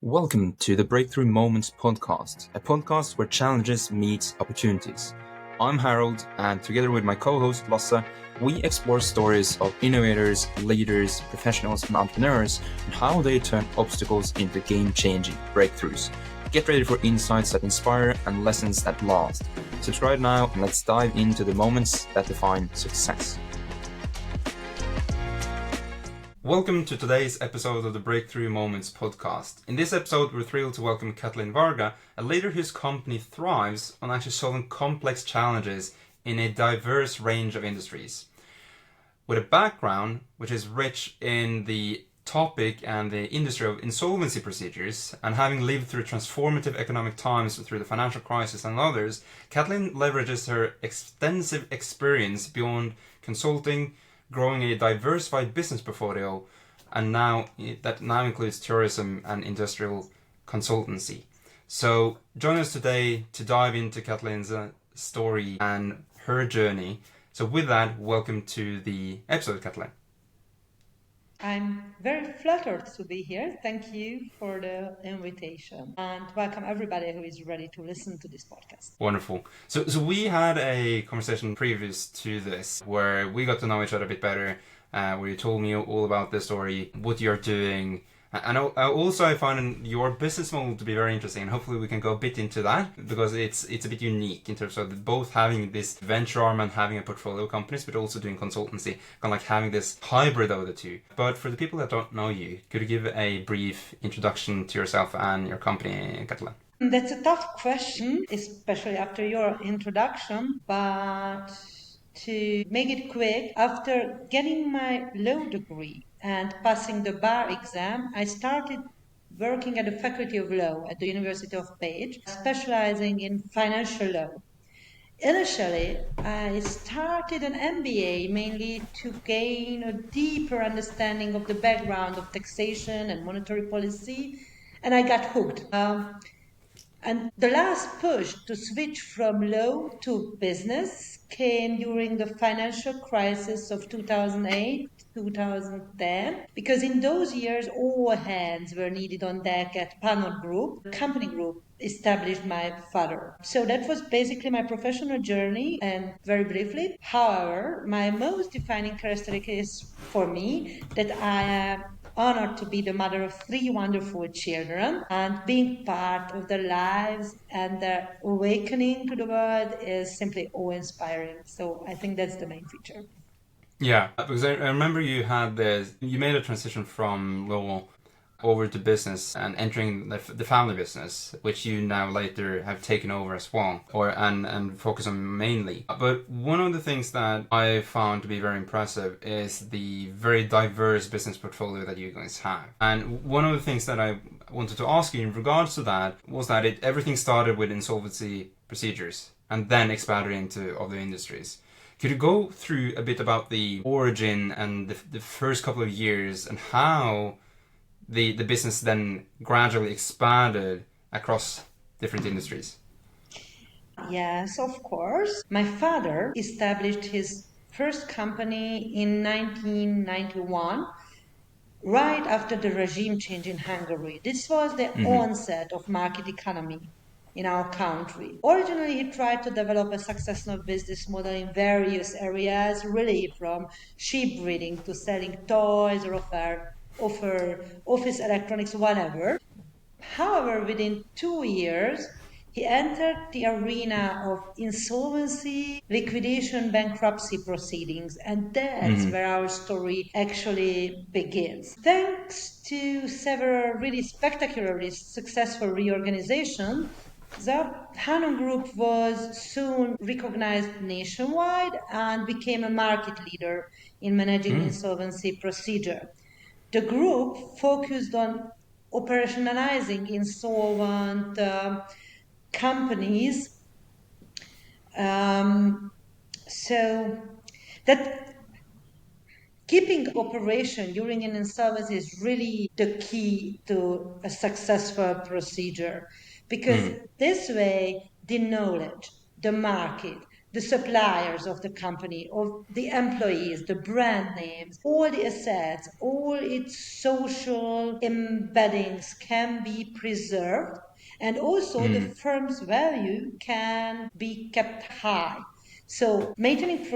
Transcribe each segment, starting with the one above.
Welcome to the Breakthrough Moments podcast, a podcast where challenges meet opportunities. I'm Harold, and together with my co-host Lasse, we explore stories of innovators, leaders, professionals, and entrepreneurs, and how they turn obstacles into game-changing breakthroughs. Get ready for insights that inspire and lessons that last. Subscribe now, and let's dive into the moments that define success. Welcome to today's episode of the Breakthrough Moments podcast. In this episode, we're thrilled to welcome Katalin Varga, a leader whose company thrives on actually solving complex challenges in a diverse range of industries. With a background which is rich in the topic and the industry of insolvency procedures, and having lived through transformative economic times through the financial crisis and others, Katalin leverages her extensive experience beyond consulting, growing a diversified business portfolio, and that now includes tourism and industrial consultancy. So join us today to dive into Katalin's story and her journey. So with that, welcome to the episode, Katalin. I'm very flattered to be here. Thank you for the invitation, and welcome everybody who is ready to listen to this podcast. Wonderful. So we had a conversation previous to this where we got to know each other a bit better, where you told me all about the story, what you're doing. And I found your business model to be very interesting, and hopefully we can go a bit into that, because it's a bit unique in terms of both having this venture arm and having a portfolio of companies, but also doing consultancy, kind of like having this hybrid of the two. But for the people that don't know you, could you give a brief introduction to yourself and your company, Katalin? That's a tough question, especially after your introduction, but to make it quick, after getting my law degree and passing the bar exam, I started working at the Faculty of Law at the University of Page, specializing in financial law. Initially, I started an MBA mainly to gain a deeper understanding of the background of taxation and monetary policy, and I got hooked. And the last push to switch from law to business came during the financial crisis of 2008, 2010, because in those years, all hands were needed on deck at Panel Group, the company group established my father. So that was basically my professional journey, and very briefly. However, my most defining characteristic is for me that I am honored to be the mother of three wonderful children, and being part of their lives and their awakening to the world is simply awe-inspiring. So I think that's the main feature. Yeah, because I remember you made a transition from law over to business and entering the family business, which you now later have taken over as well, and focus on mainly. But one of the things that I found to be very impressive is the very diverse business portfolio that you guys have. And one of the things that I wanted to ask you in regards to that was that everything started with insolvency procedures and then expanded into other industries. Could you go through a bit about the origin and the first couple of years and how the business then gradually expanded across different industries? Yes, of course. My father established his first company in 1991, right after the regime change in Hungary. This was the onset of market economy in our country. Originally, he tried to develop a successful business model in various areas, really from sheep breeding to selling toys or offer office electronics, whatever. However, within 2 years, he entered the arena of insolvency, liquidation, bankruptcy proceedings, and that's where our story actually begins. Thanks to several really spectacularly successful reorganizations, the Hanon Group was soon recognized nationwide and became a market leader in managing insolvency procedure. The group focused on operationalizing insolvent companies. So that keeping operation during an insolvency is really the key to a successful procedure, because this way the knowledge, the market, the suppliers of the company, of the employees, the brand names, all the assets, all its social embeddings can be preserved, and also the firm's value can be kept high. So maintaining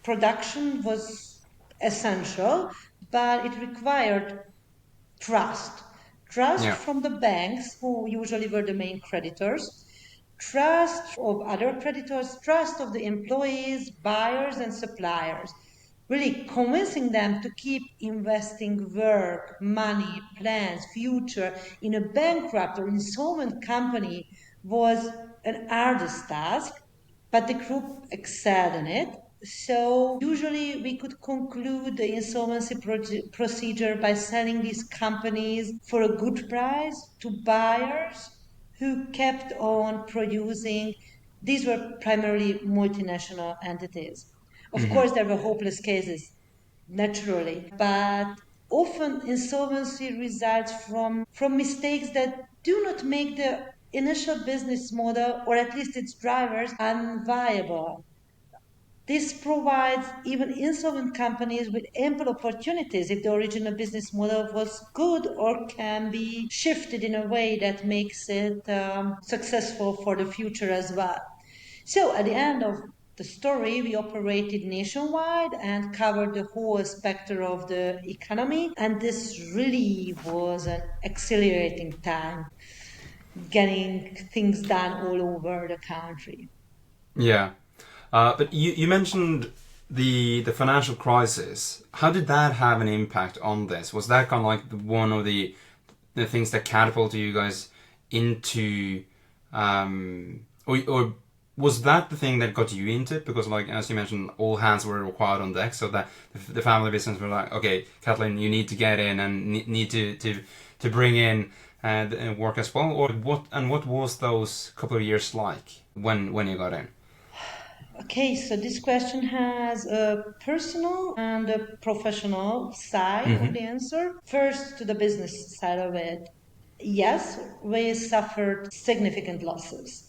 production was essential, but it required trust. Trust Yeah. from the banks, who usually were the main creditors, trust of other creditors, trust of the employees, buyers, and suppliers. Really convincing them to keep investing work, money, plans, future in a bankrupt or insolvent company was an arduous task, but the group excelled in it. So usually we could conclude the insolvency procedure by selling these companies for a good price to buyers who kept on producing. These were primarily multinational entities. Of course, there were hopeless cases, naturally, but often insolvency results from mistakes that do not make the initial business model, or at least its drivers, unviable. This provides even insolvent companies with ample opportunities if the original business model was good or can be shifted in a way that makes it successful for the future as well. So at the end of the story, we operated nationwide and covered the whole spectrum of the economy. And this really was an exhilarating time, getting things done all over the country. Yeah. But you mentioned the financial crisis. How did that have an impact on this? Was that kind of like one of the things that catapulted you guys into, or was that the thing that got you into it? Because, like as you mentioned, all hands were required on deck, so that the family business were like, okay, Katalin, you need to get in and need to bring in and work as well. Or what was those couple of years like when you got in? Okay, so this question has a personal and a professional side of the answer. First, to the business side of it. Yes, we suffered significant losses.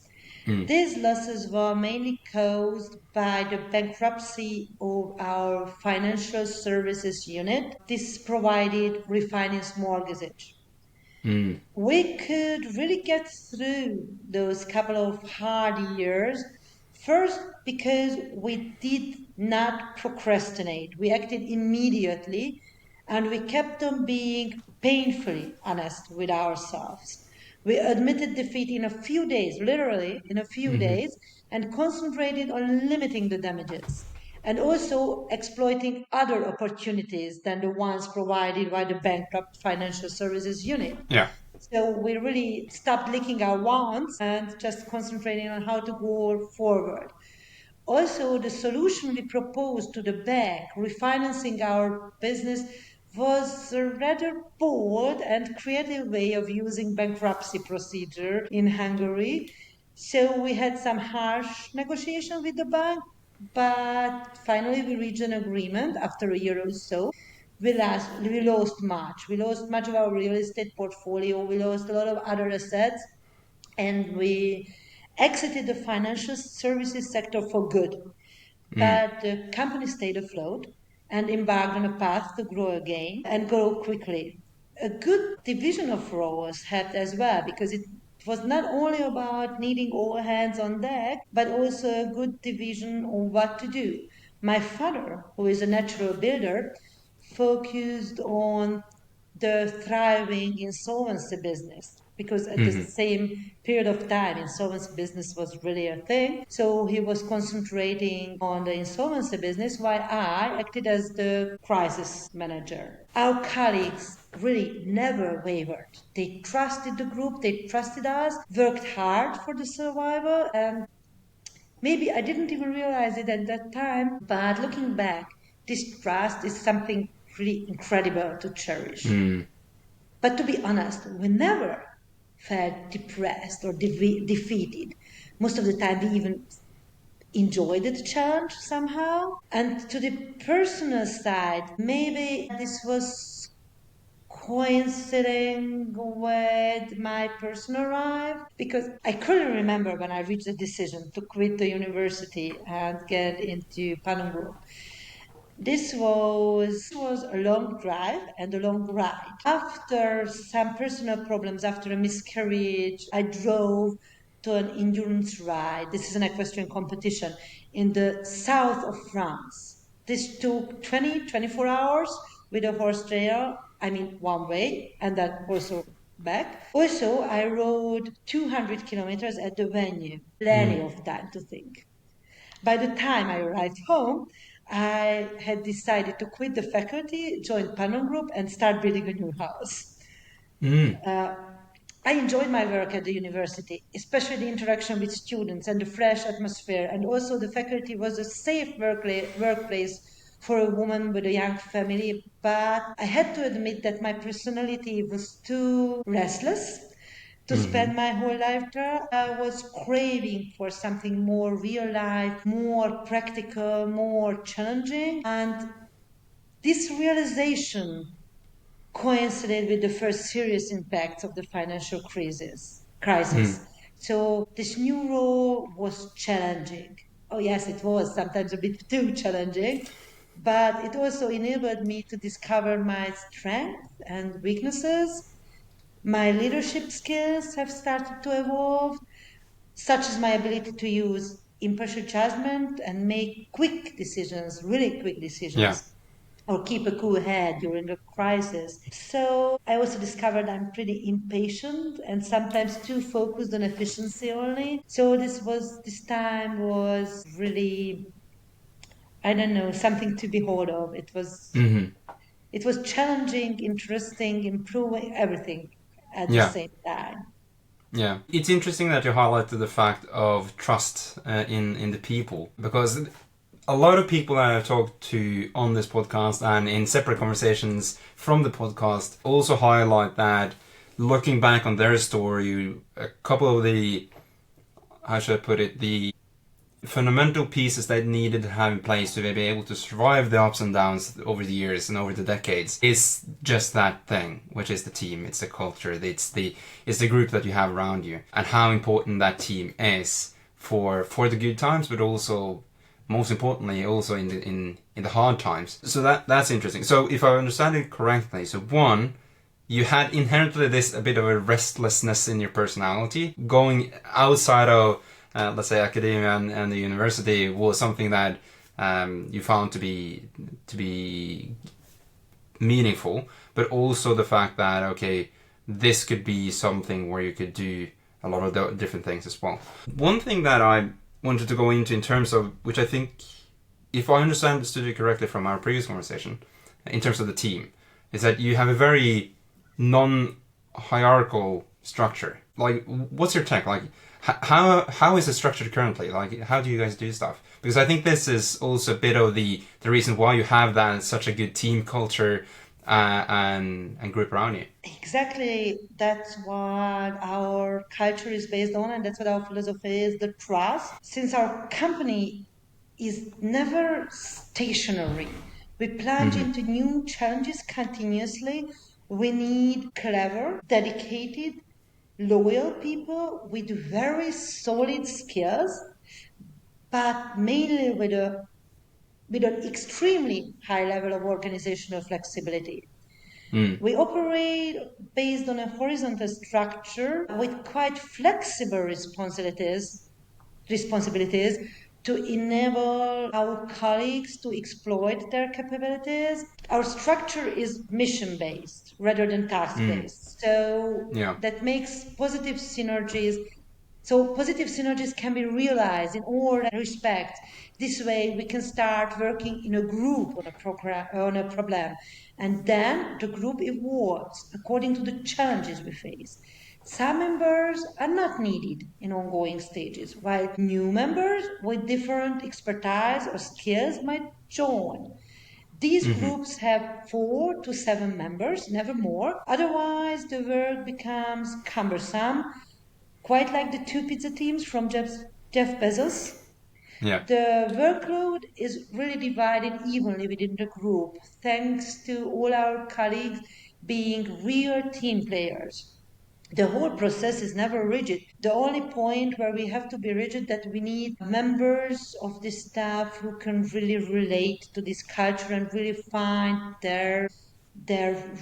These losses were mainly caused by the bankruptcy of our financial services unit. This provided refinance mortgage. We could really get through those couple of hard years. First, because we did not procrastinate. We acted immediately, and we kept on being painfully honest with ourselves. We admitted defeat in a few days, literally in a few days, and concentrated on limiting the damages and also exploiting other opportunities than the ones provided by the bankrupt financial services unit. Yeah. So we really stopped licking our wounds and just concentrating on how to go forward. Also, the solution we proposed to the bank, refinancing our business, was a rather bold and creative way of using bankruptcy procedure in Hungary. So we had some harsh negotiation with the bank, but finally we reached an agreement after a year or so. We lost much. We lost much of our real estate portfolio. We lost a lot of other assets, and we exited the financial services sector for good. But the company stayed afloat and embarked on a path to grow again and grow quickly. A good division of roles helped as well, because it was not only about needing all hands on deck, but also a good division on what to do. My father, who is a natural builder, focused on the thriving insolvency business, because at the same period of time insolvency business was really a thing. So he was concentrating on the insolvency business while I acted as the crisis manager. Our colleagues really never wavered. They trusted the group, they trusted us, worked hard for the survival, and maybe I didn't even realize it at that time, but looking back, this trust is something really incredible to cherish. But to be honest, we never felt depressed or defeated. Most of the time, we even enjoyed the challenge somehow. And to the personal side, maybe this was coinciding with my personal life, because I couldn't remember when I reached the decision to quit the university and get into Panama Group. This was a long drive and a long ride. After some personal problems, after a miscarriage, I drove to an endurance ride. This is an equestrian competition in the south of France. This took 24 hours with a horse trailer, I mean one way, and then also back. Also, I rode 200 kilometers at the venue. Plenty of time to think. By the time I arrived home, I had decided to quit the faculty, join Pannon Group, and start building a new house. I enjoyed my work at the university, especially the interaction with students and the fresh atmosphere, and also the faculty was a safe workplace for a woman with a young family. But I had to admit that my personality was too restless to spend my whole life there. I was craving for something more real life, more practical, more challenging. And this realization coincided with the first serious impacts of the financial crisis. So this new role was challenging. Oh yes, it was sometimes a bit too challenging, but it also enabled me to discover my strengths and weaknesses. My leadership skills have started to evolve, such as my ability to use impartial judgment and make quick decisions, really quick Yeah. decisions, or keep a cool head during a crisis. So I also discovered I'm pretty impatient and sometimes too focused on efficiency only. So this time was really, I don't know, something to behold of. It was challenging, interesting, improving everything at the Yeah. same time. Yeah, it's interesting that you highlighted the fact of trust in the people, because a lot of people that I've talked to on this podcast and in separate conversations from the podcast also highlight that, looking back on their story, a couple of the, how should I put it, the fundamental pieces they needed to have in place to be able to survive the ups and downs over the years and over the decades is just that thing, which is the team. It's the culture. It's the group that you have around you, and how important that team is for the good times, but also, most importantly, also in the hard times. So that's interesting. So if I understand it correctly, so one, you had inherently this a bit of a restlessness in your personality. Going outside of, let's say, academia and the university was something that you found to be meaningful, but also the fact that, okay, this could be something where you could do a lot of different things as well. One thing that I wanted to go into in terms of, which I think, if I understood it correctly from our previous conversation, in terms of the team, is that you have a very non-hierarchical structure. Like, what's your tech? Like, how is it structured currently? Like, how do you guys do stuff? Because I think this is also a bit of the reason why you have that such a good team culture and group around you. Exactly, that's what our culture is based on, and that's what our philosophy is, the trust. Since our company is never stationary, we plunge into new challenges continuously. We need clever, dedicated, loyal people with very solid skills, but mainly with an extremely high level of organizational flexibility. We operate based on a horizontal structure with quite flexible responsibilities to enable our colleagues to exploit their capabilities. Our structure is mission based rather than task based. So Yeah. that makes positive synergies. So positive synergies can be realized in all respects. This way, we can start working in a group on a problem, and then the group evolves according to the challenges we face. Some members are not needed in ongoing stages, while new members with different expertise or skills might join. These groups have 4 to 7 members, never more. Otherwise, the work becomes cumbersome, quite like the two pizza teams from Jeff Bezos. Yeah. The workload is really divided evenly within the group, thanks to all our colleagues being real team players. The whole process is never rigid. The only point where we have to be rigid that we need members of the staff who can really relate to this culture and really find their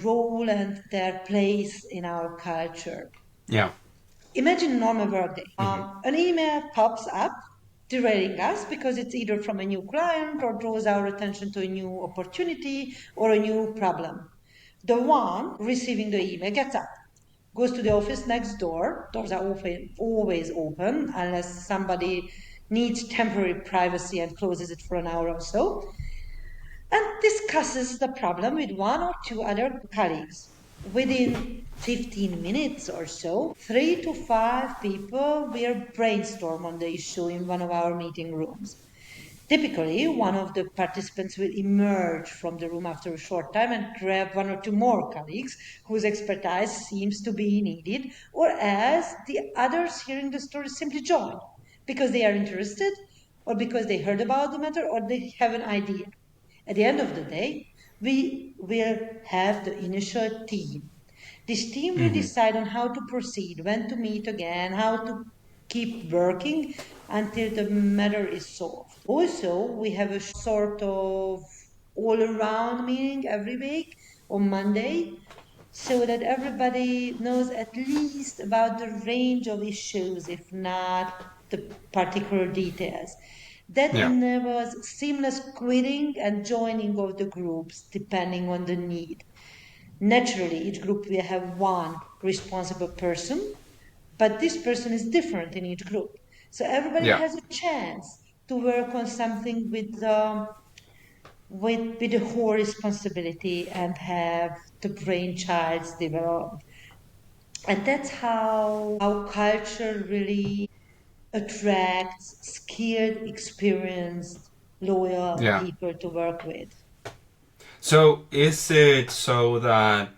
role and their place in our culture. Yeah. Imagine a normal workday. Hmm. An email pops up derailing us because it's either from a new client or draws our attention to a new opportunity or a new problem. The one receiving the email gets up, goes to the office next door. Doors are always open unless somebody needs temporary privacy and closes it for an hour or so, and discusses the problem with one or two other colleagues. Within 15 minutes or so, 3 to 5 people will brainstorm on the issue in one of our meeting rooms. Typically, one of the participants will emerge from the room after a short time and grab one or two more colleagues whose expertise seems to be needed, or as the others hearing the story simply join because they are interested, or because they heard about the matter, or they have an idea. At the end of the day, we will have the initial team. This team will Hmm. decide on how to proceed, when to meet again, how to keep working until the matter is solved. Also, we have a sort of all around meeting every week on Monday so that everybody knows at least about the range of issues, if not the particular details. That Yeah. enables seamless quitting and joining of the groups depending on the need. Naturally, each group will have one responsible person, but this person is different in each group. So everybody Yeah. has a chance to work on something with the whole responsibility and have the brainchilds developed. And that's how our culture really attracts skilled, experienced, loyal Yeah. people to work with. So is it so that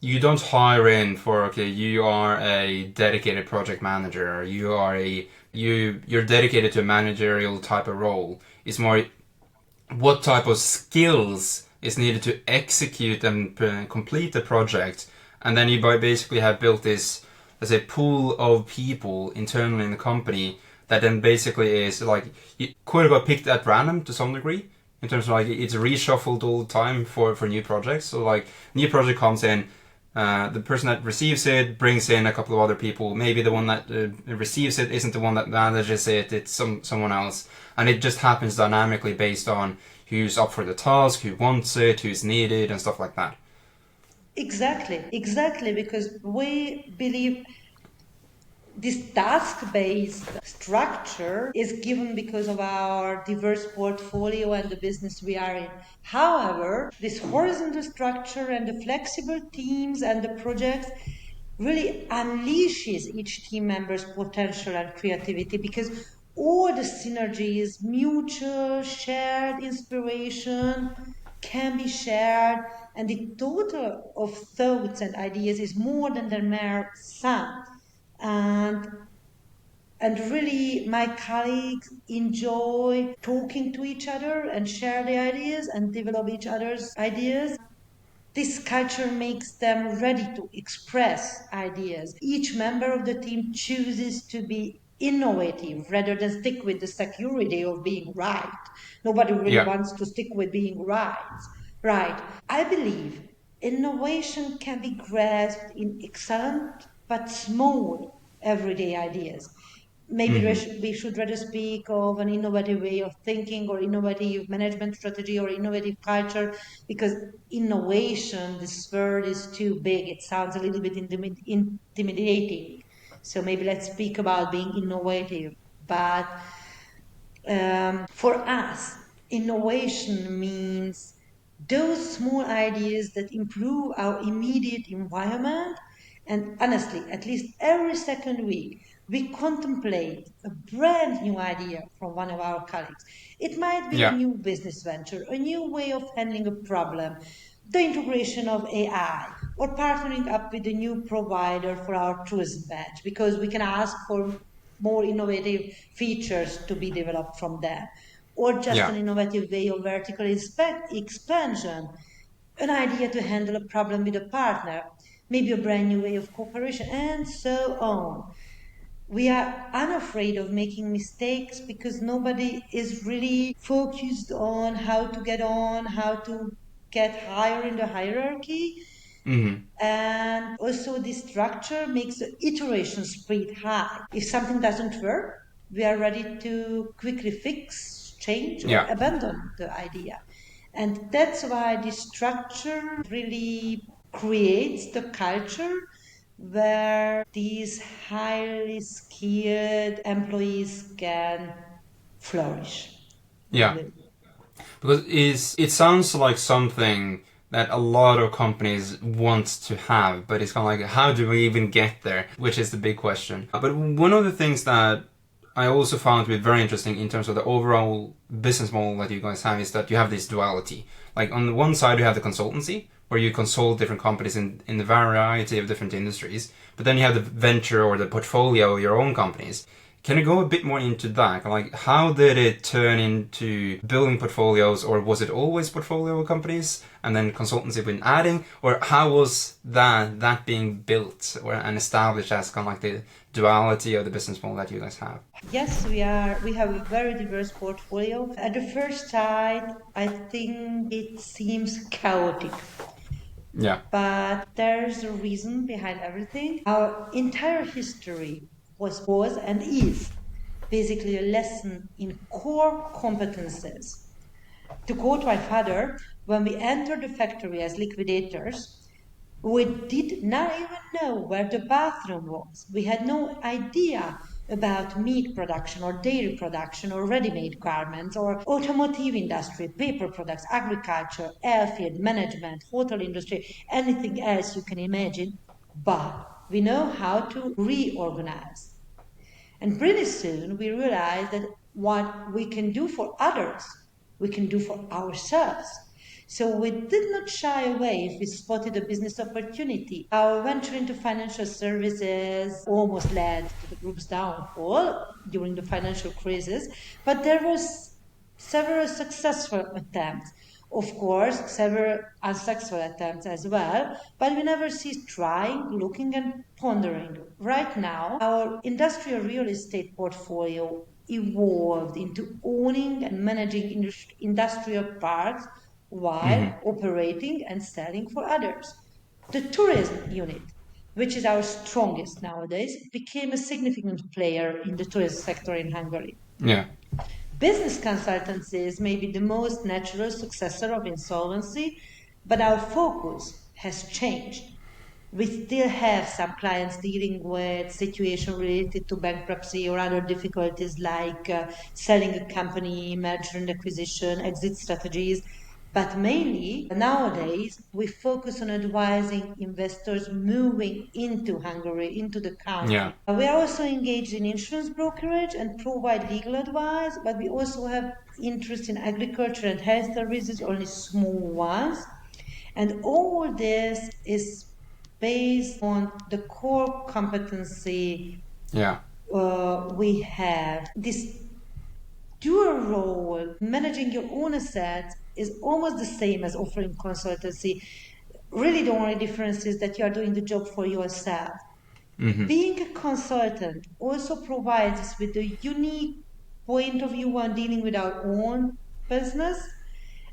you don't hire in for, okay, you are a dedicated project manager, or you're dedicated to a managerial type of role? It's more what type of skills is needed to execute and complete the project, and then you basically have built this, let's say, pool of people internally in the company that then basically is like you quote unquote picked at random to some degree, in terms of like it's reshuffled all the time for new projects. So like new project comes in, the person that receives it brings in a couple of other people. Maybe the one that receives it isn't the one that manages it; it's someone else, and it just happens dynamically based on who's up for the task, who wants it, who's needed, and stuff like that. Exactly, because we believe this task-based structure is given because of our diverse portfolio and the business we are in. However, this horizontal structure and the flexible teams and the projects really unleashes each team member's potential and creativity because all the synergies, mutual, shared inspiration can be shared, and the total of thoughts and ideas is more than the mere sum. And really my colleagues enjoy talking to each other and share the ideas and develop each other's ideas. This culture makes them ready to express ideas. Each member of the team chooses to be innovative rather than stick with the security of being right. Nobody really Yeah. wants to stick with being right. Right. I believe innovation can be grasped in excellent but small everyday ideas. Maybe Hmm. we should rather speak of an innovative way of thinking or innovative management strategy or innovative culture, because innovation, this word is too big. It sounds a little bit intimidating. So maybe let's speak about being innovative. But for us, innovation means those small ideas that improve our immediate environment. And honestly, at least every second week, we contemplate a brand new idea from one of our colleagues. It might be a Yeah. new business venture, a new way of handling a problem, the integration of AI, or partnering up with a new provider for our tourism badge, because we can ask for more innovative features to be developed from them, or just Yeah. an innovative way of vertical expansion. an idea to handle a problem with a partner, maybe a brand new way of cooperation, and so on. We are unafraid of making mistakes because nobody is really focused on how to get higher in the hierarchy. Mm-hmm. And also, this structure makes the iteration speed high. If something doesn't work, we are ready to quickly fix, change, or Yeah. abandon the idea. And that's why this structure really creates the culture where these highly skilled employees can flourish. Yeah. Because it sounds like something that a lot of companies want to have, but it's kind of like, how do we even get there? Which is the big question. But one of the things that I also found to be very interesting in terms of the overall business model that you guys have is that you have this duality. Like on the one side, you have the consultancy, where you consult different companies in the variety of different industries. But then you have the venture or the portfolio of your own companies. Can you go a bit more into that? Like, how did it turn into building portfolios, or was it always portfolio companies and then consultancy been adding, or how was that being built and established as kind of like the duality of the business model that you guys have? Yes, we are. We have a very diverse portfolio. At the first sight, I think it seems chaotic, Yeah. but there's a reason behind everything. Our entire history was and is basically a lesson in core competences. To quote my father, when we entered the factory as liquidators, we did not even know where the bathroom was. We had no idea about meat production or dairy production or ready-made garments or automotive industry, paper products, agriculture, airfield management, hotel industry, anything else you can imagine. But we know how to reorganize. And pretty soon we realized that what we can do for others, we can do for ourselves. So we did not shy away if we spotted a business opportunity. Our venture into financial services almost led to the group's downfall during the financial crisis, but there was several successful attempts. Of course, several unsuccessful attempts as well, but we never cease trying, looking, and pondering. Right now, our industrial real estate portfolio evolved into owning and managing industrial parks Mm-hmm. while operating and selling for others. The tourism unit, which is our strongest nowadays, became a significant player in the tourism sector in Hungary. Yeah. Business consultancies may be the most natural successor of insolvency, but our focus has changed. We still have some clients dealing with situations related to bankruptcy or other difficulties like selling a company, merger and acquisition, exit strategies. But mainly nowadays, we focus on advising investors moving into Hungary, into the Yeah. country. We are also engaged in insurance brokerage and provide legal advice, but we also have interest in agriculture and health services, only small ones. And all this is based on the core competency Yeah. we have. This dual role, managing your own assets, is almost the same as offering consultancy. Really, the only difference is that you are doing the job for yourself. Mm-hmm. Being a consultant also provides us with a unique point of view on dealing with our own business.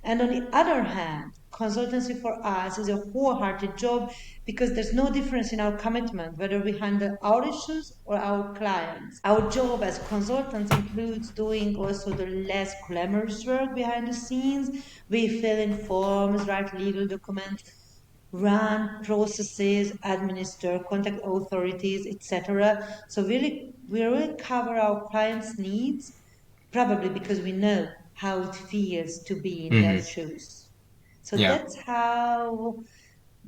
And on the other hand, consultancy for us is a wholehearted job because there's no difference in our commitment, whether we handle our issues or our clients. Our job as consultants includes doing also the less glamorous work behind the scenes. We fill in forms, write legal documents, run processes, administer, contact authorities, etc. So we really cover our clients' needs, probably because we know how it feels to be in their Mm-hmm. shoes. So Yeah. that's how,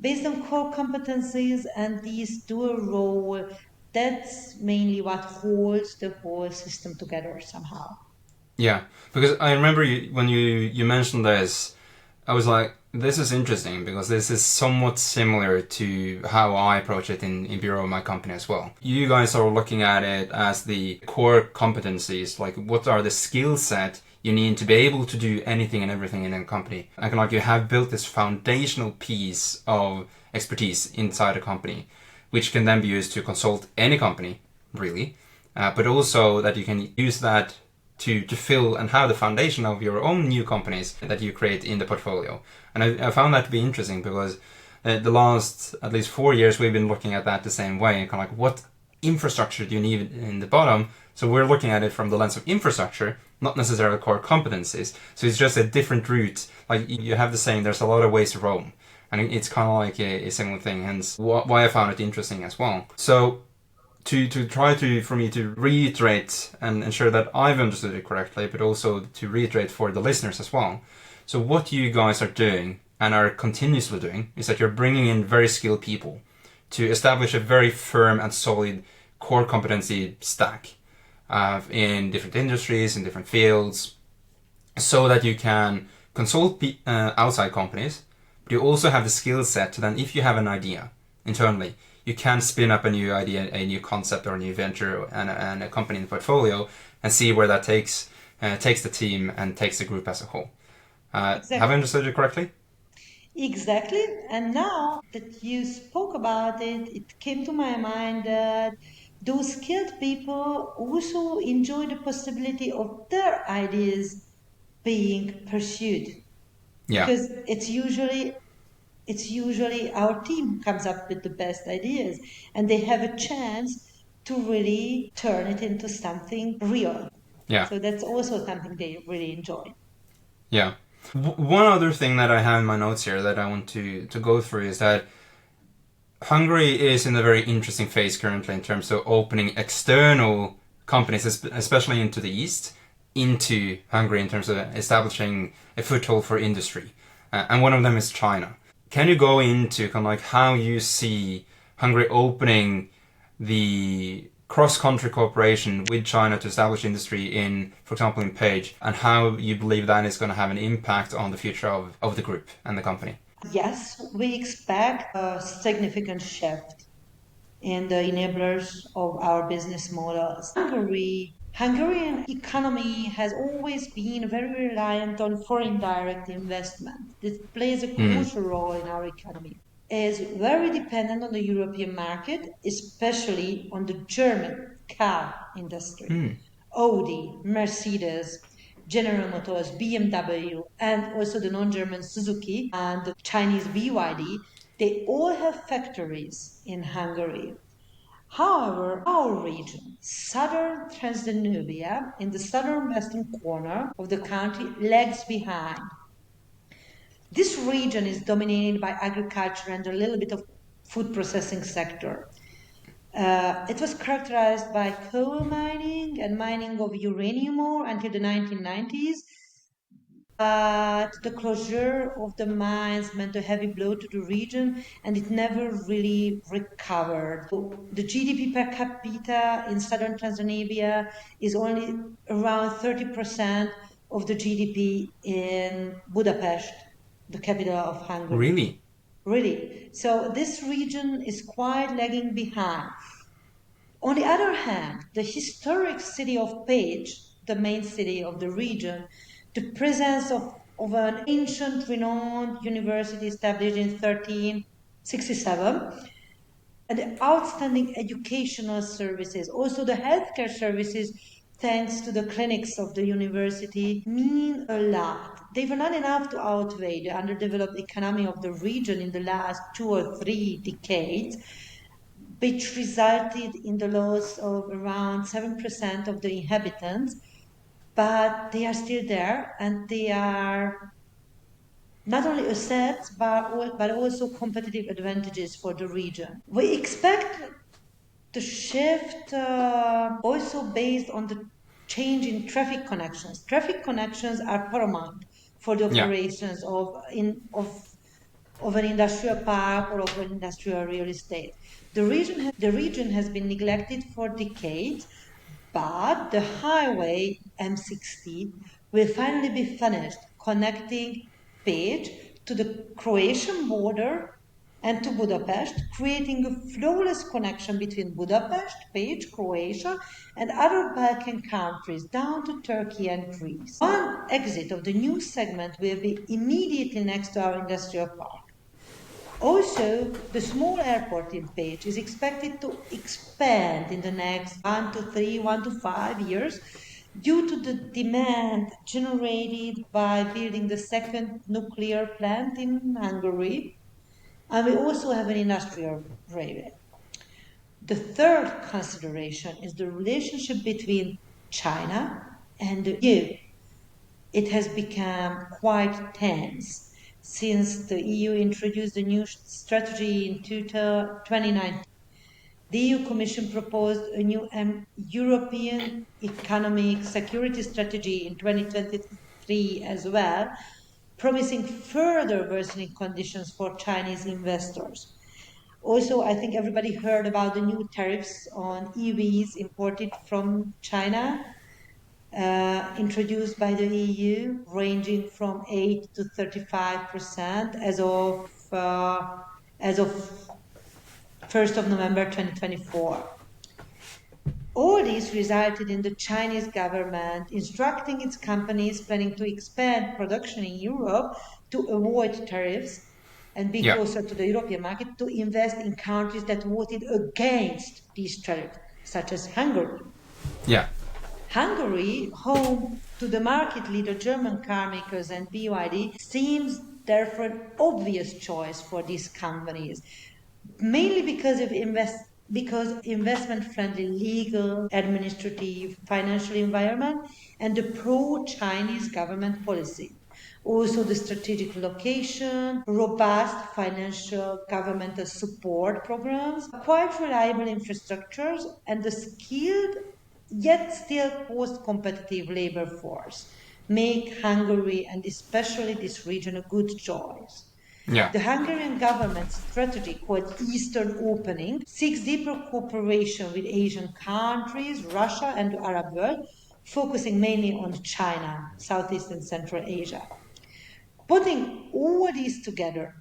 based on core competencies and these dual role, that's mainly what holds the whole system together somehow. Yeah, because I remember when you mentioned this, I was like, this is interesting because this is somewhat similar to how I approach it in Bureau of my company as well. You guys are looking at it as the core competencies, like what are the skill set you need to be able to do anything and everything in a company. And like you have built this foundational piece of expertise inside a company, which can then be used to consult any company, really, but also that you can use that to fill and have the foundation of your own new companies that you create in the portfolio. And I found that to be interesting because the last at least 4 years we've been looking at that the same way, kind of like what infrastructure do you need in the bottom. So we're looking at it from the lens of infrastructure, not necessarily core competencies. So it's just a different route. Like you have the saying, there's a lot of ways to Rome. And it's kind of like a similar thing, hence why I found it interesting as well. So to try to, for me to reiterate and ensure that I've understood it correctly, but also to reiterate for the listeners as well. So what you guys are doing and are continuously doing is that you're bringing in very skilled people to establish a very firm and solid core competency stack in different industries, in different fields, so that you can consult outside companies, but you also have the skill set to then, if you have an idea internally, you can spin up a new idea, a new concept or a new venture and a company in the portfolio and see where that takes the team and takes the group as a whole. Exactly. Have I understood you correctly? Exactly. And now that you spoke about it, it came to my mind that those skilled people also enjoy the possibility of their ideas being pursued. Yeah. Because it's usually our team comes up with the best ideas and they have a chance to really turn it into something real. Yeah. So that's also something they really enjoy. Yeah. One other thing that I have in my notes here that I want to go through is that Hungary is in a very interesting phase currently in terms of opening external companies, especially into the east, into Hungary in terms of establishing a foothold for industry. And one of them is China. Can you go into kind of like how you see Hungary opening the cross-country cooperation with China to establish industry in, for example, in Page, and how you believe that is going to have an impact on the future of the group and the company? Yes, we expect a significant shift in the enablers of our business models. Hungarian economy has always been very reliant on foreign direct investment. This plays a crucial role in our economy. Is very dependent on the European market, especially on the German car industry. Audi, Mercedes, General Motors, BMW, and also the non-German Suzuki and the Chinese BYD, they all have factories in Hungary. However, our region, southern Transdanubia, in the southern western corner of the country, lags behind. This region is dominated by agriculture and a little bit of food processing sector. It was characterized by coal mining and mining of uranium ore until the 1990s. But the closure of the mines meant a heavy blow to the region and it never really recovered. The GDP per capita in southern Tanzania is only around 30% of the GDP in Budapest, the capital of Hungary. Really? Really. So this region is quite lagging behind. On the other hand, the historic city of Page, the main city of the region, the presence of an ancient renowned university established in 1367, and the outstanding educational services, also the healthcare services, thanks to the clinics of the university, mean a lot. They were not enough to outweigh the underdeveloped economy of the region in the last 2 or 3 decades, which resulted in the loss of around 7% of the inhabitants, but they are still there and they are not only assets but also competitive advantages for the region. We expect the shift also based on the change in traffic connections. Traffic connections are paramount for the Yeah. operations of an industrial park or of an industrial real estate. The region has been neglected for decades, but the highway M60 will finally be finished, connecting Page to the Croatian border and to Budapest, creating a flawless connection between Budapest, Page, Croatia, and other Balkan countries down to Turkey and Greece. One exit of the new segment will be immediately next to our industrial park. Also, the small airport in Page is expected to expand in the next 1 to 5 years due to the demand generated by building the second nuclear plant in Hungary. And we also have an industrial railway. The third consideration is the relationship between China and the EU. It has become quite tense since the EU introduced a new strategy in 2019. The EU Commission proposed a new European economic security strategy in 2023 as well, promising further worsening conditions for Chinese investors. Also, I think everybody heard about the new tariffs on EVs imported from China, introduced by the EU, ranging from 8 to 35% as of 1st of November 2024. All this resulted in the Chinese government instructing its companies planning to expand production in Europe to avoid tariffs and be closer to the European market to invest in countries that voted against these tariffs, such as Hungary. Yeah. Hungary, home to the market leader German car makers and BYD, seems therefore an obvious choice for these companies, mainly because investment-friendly legal, administrative, financial environment, and the pro-Chinese government policy. Also, the strategic location, robust financial governmental support programs, quite reliable infrastructures, and the skilled yet still cost-competitive labor force make Hungary and especially this region a good choice. Yeah. The Hungarian government's strategy called Eastern Opening seeks deeper cooperation with Asian countries, Russia, and the Arab world, focusing mainly on China, Southeast and Central Asia. Putting all these together,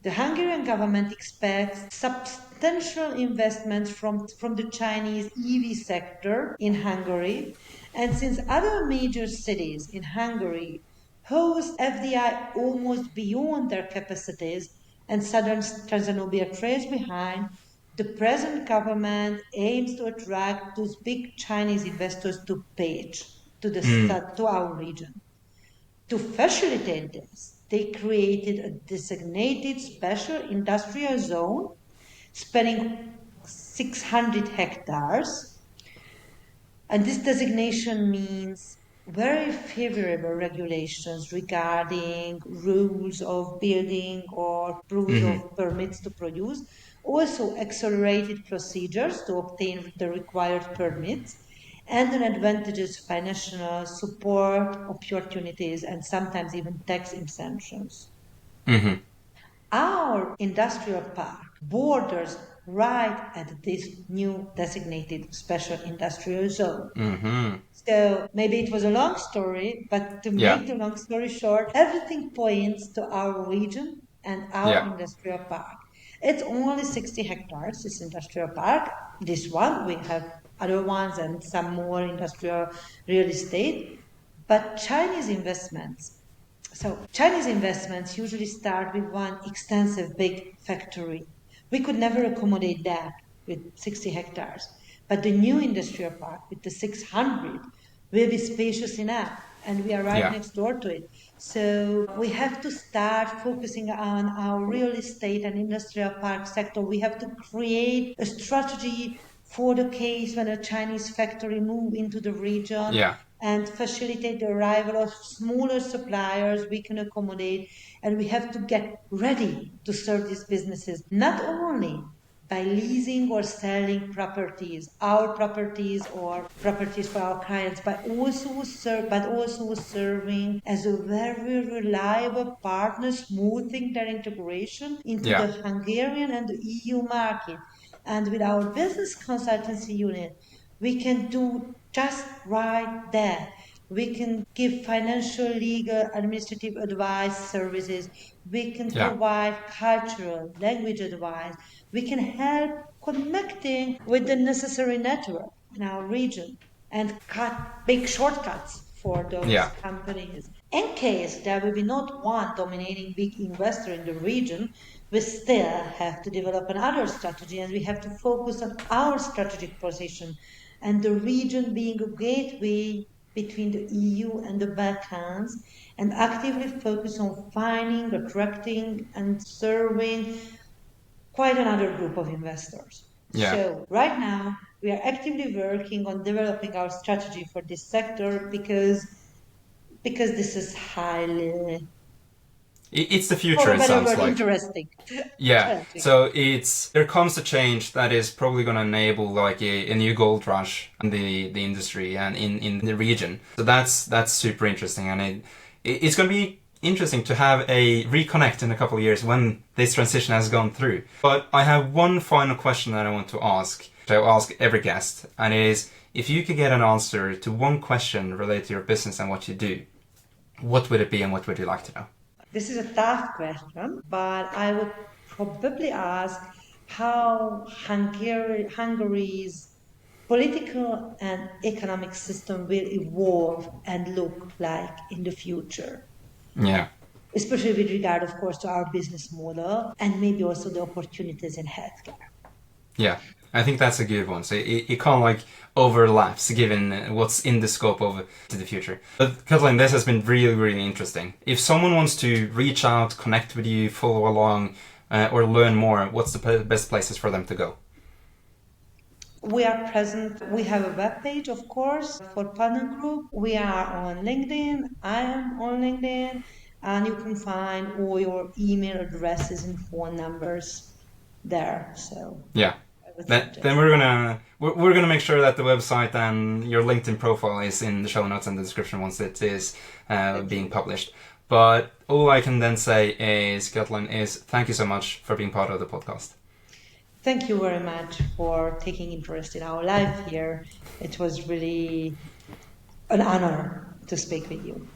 the Hungarian government expects substantial investments from the Chinese EV sector in Hungary, and since other major cities in Hungary host FDI almost beyond their capacities and southern Transdanubia trails behind, the present government aims to attract those big Chinese investors to Page, to our region. To facilitate this, they created a designated special industrial zone spanning 600 hectares. And this designation means very favorable regulations regarding rules of building or rules of permits to produce, also accelerated procedures to obtain the required permits, and an advantageous financial support opportunities and sometimes even tax exemptions. Our industrial park borders right at this new designated special industrial zone. So maybe it was a long story, but to make the long story short, everything points to our region and our industrial park. It's only 60 hectares, this industrial park. This one, we have other ones and some more industrial real estate. But Chinese investments usually start with one extensive big factory. We could never accommodate that with 60 hectares. But the new industrial park with the 600 will be spacious enough, and we are right next door to it. So we have to start focusing on our real estate and industrial park sector. We have to create a strategy for the case when a Chinese factory move into the region and facilitate the arrival of smaller suppliers we can accommodate. And we have to get ready to serve these businesses, not only by leasing or selling properties, our properties or properties for our clients, but also serving as a very reliable partner, smoothing their integration into the Hungarian and the EU market. And with our business consultancy unit, we can do just right that. We can give financial, legal, administrative advice services. We can provide cultural, language advice. We can help connecting with the necessary network in our region and cut big shortcuts for those companies. In case there will be not one dominating big investor in the region, we still have to develop another strategy and we have to focus on our strategic position and the region being a gateway between the EU and the Balkans and actively focus on finding, attracting and serving quite another group of investors. So right now we are actively working on developing our strategy for this sector because this is highly it's the future, it sounds like. Interesting. Yeah. So there comes a change that is probably going to enable like a new gold rush in the industry and in the region. So that's super interesting, and it's going to be interesting to have a reconnect in a couple of years when this transition has gone through. But I have one final question that I want to ask. I'll ask every guest, and it is, if you could get an answer to one question related to your business and what you do, what would it be and what would you like to know? This is a tough question, but I would probably ask how Hungary's political and economic system will evolve and look like in the future. Yeah. Especially with regard, of course, to our business model and maybe also the opportunities in healthcare. Yeah, I think that's a good one. So it kind of like overlaps given what's in the scope of the future. But Katalin, this has been really, really interesting. If someone wants to reach out, connect with you, follow along, or learn more, what's the best places for them to go? We are present. We have a webpage, of course, for Partner Group. We are on LinkedIn. I am on LinkedIn. And you can find all your email addresses and phone numbers there. So yeah. Then we're gonna make sure that the website and your LinkedIn profile is in the show notes and the description once it is being published. But all I can then say is, Katalin, thank you so much for being part of the podcast. Thank you very much for taking interest in our life here. It was really an honor to speak with you.